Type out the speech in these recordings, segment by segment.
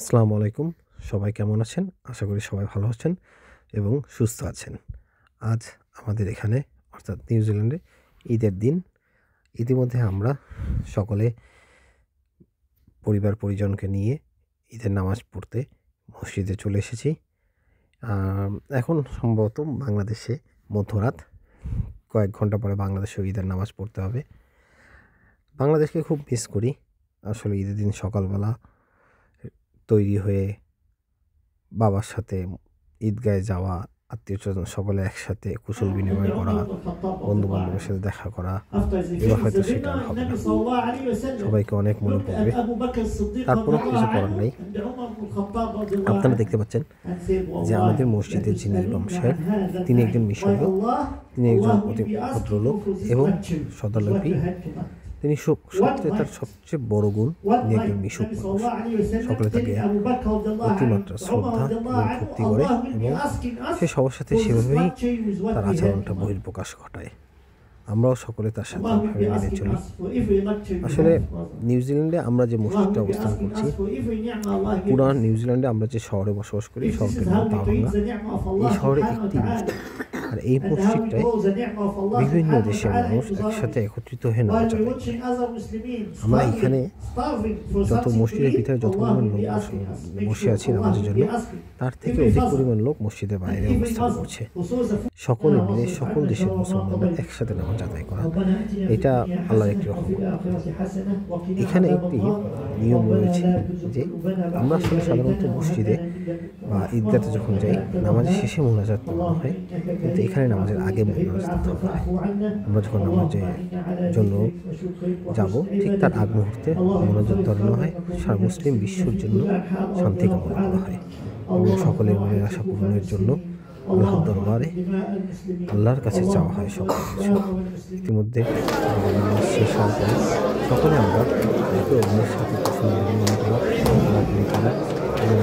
আসসালামু আলাইকুম। সবাই কেমন আছেন? আশা করি সবাই ভালো আছেন এবং সুস্থ আছেন। আজ আমাদের এখানে অর্থাৎ নিউজিল্যান্ডে ঈদের দিন। ইতিমধ্যে আমরা সকলে পরিবার-পরিজনকে নিয়ে ঈদের নামাজ পড়তে মসজিদে চলে এসেছি। এখন সম্ভবত বাংলাদেশে মধ্যরাত। কয়েক ঘন্টা পরে বাংলাদেশেও ঈদের নামাজ পড়তে হবে। বাংলাদেশকে খুব মিস করি। আসলে ঈদের দিন সকালবেলা তৈরি হয়ে বাবার সাথে ঈদগাহে যাওয়া, আত্মীয়স্বজন সকলে একসাথে কুশল বিনিময় করা, বন্ধু-বান্ধবের সাথে দেখা করা, এবার হয়তো সেটা আর হবে না। সবাইকে অনেক মনে পড়বে। তারপরও কিছু করার নেই। আপনারা দেখতে পাচ্ছেন যে আমাদের মসজিদের যিনি ইমাম সাহেব, তিনি একজন মিশরীয়, তিনি একজন অতি ভদ্রলোক এবং সদালপী। তিনি সত্যি তার সবচেয়ে বড় গুণ, তিনি একজন মিশুক মানুষ। সকলে তাকে অতিমাত্রা শ্রদ্ধা এবং ভক্তি করে এবং সে সবার সাথে সেভাবেই তার আচরণটা বহিঃপ্রকাশ ঘটায়। আমরাও সকলে তার সাথে মেনে চলি। আসলে নিউজিল্যান্ডে আমরা যে মসজিদটা অবস্থান করছি, পুরা নিউজিল্যান্ডে আমরা যে শহরে বসবাস করি, শহরটির নাম তাওরাঙ্গা। এই শহরে একটি মসজিদ, আর এই মসজিদটায় বিভিন্ন দেশের মানুষ একসাথে একত্রিত হয়ে নামাজ আদায় করে। আমরা এখানে যত মসজিদের ভিতরে যত পরিমাণ লোক বসে আছি নামাজের জন্য, তার থেকে অধিক পরিমাণ লোক মসজিদের বাইরে অবস্থান করছে। সকলে মিলে সকল দেশের মুসলমানরা একসাথে নামাজ আদায় করা, এটা আল্লাহর একটি রহমত। এখানে একটি নিয়ম রয়েছে যে আমরা আসলে সাধারণত মসজিদে বা ঈদগাতে যখন যাই, নামাজের শেষে মোনাজাত পড়ানো হয়, কিন্তু এখানে নামাজের আগে মোনাজাত পড়ানো হয়। আমরা যখন নামাজের জন্য যাব, ঠিক তার আগ মুহূর্তে মোনাজাত পড়ানো হয়, সারা মুসলিম বিশ্বর জন্য শান্তি কামনা করা হয় এবং সকলের মনের আশা পূরণের জন্য আল্লাহর দরবারে আল্লাহর কাছে চাওয়া হয় সকল কিছু। ইতিমধ্যে শেষ হওয়ার পরে সকলে আমরা একে অন্যের সাথে ঘোরাঘুরি করা এবং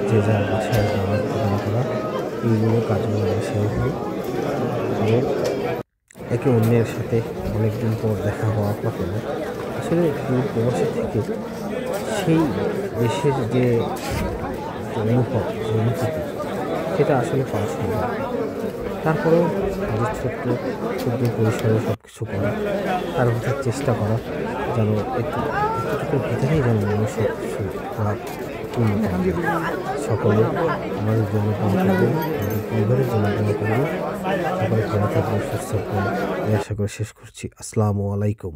যে যার বাসায় যাওয়ার প্রদান করা, এইগুলো কাজগুলো আমরা সেরে ফেলি এবং একে অন্যের সাথে অনেকদিন পর দেখা হওয়া কথা না। আসলে প্রবাসী থেকে সেই দেশের যে অনুভূতি সেটা আসলে পাওয়া সম্ভব। তারপরেও আমাদের ছোট্ট পরিসরে সব কিছু করা, তার মধ্যে চেষ্টা করা যেন একটুটুকুর ভিতরেই যেন মানুষ সব কিছু করা পূর্ণ করে। সকলে আমাদের জন্য দোয়া করবেন, আমাদের পরিবারের জন্য দোয়া করবেন। সকলে ভালো থাকবেন, সুস্থ থাকবেন, আশা করে শেষ করছি। আসসালামু আলাইকুম।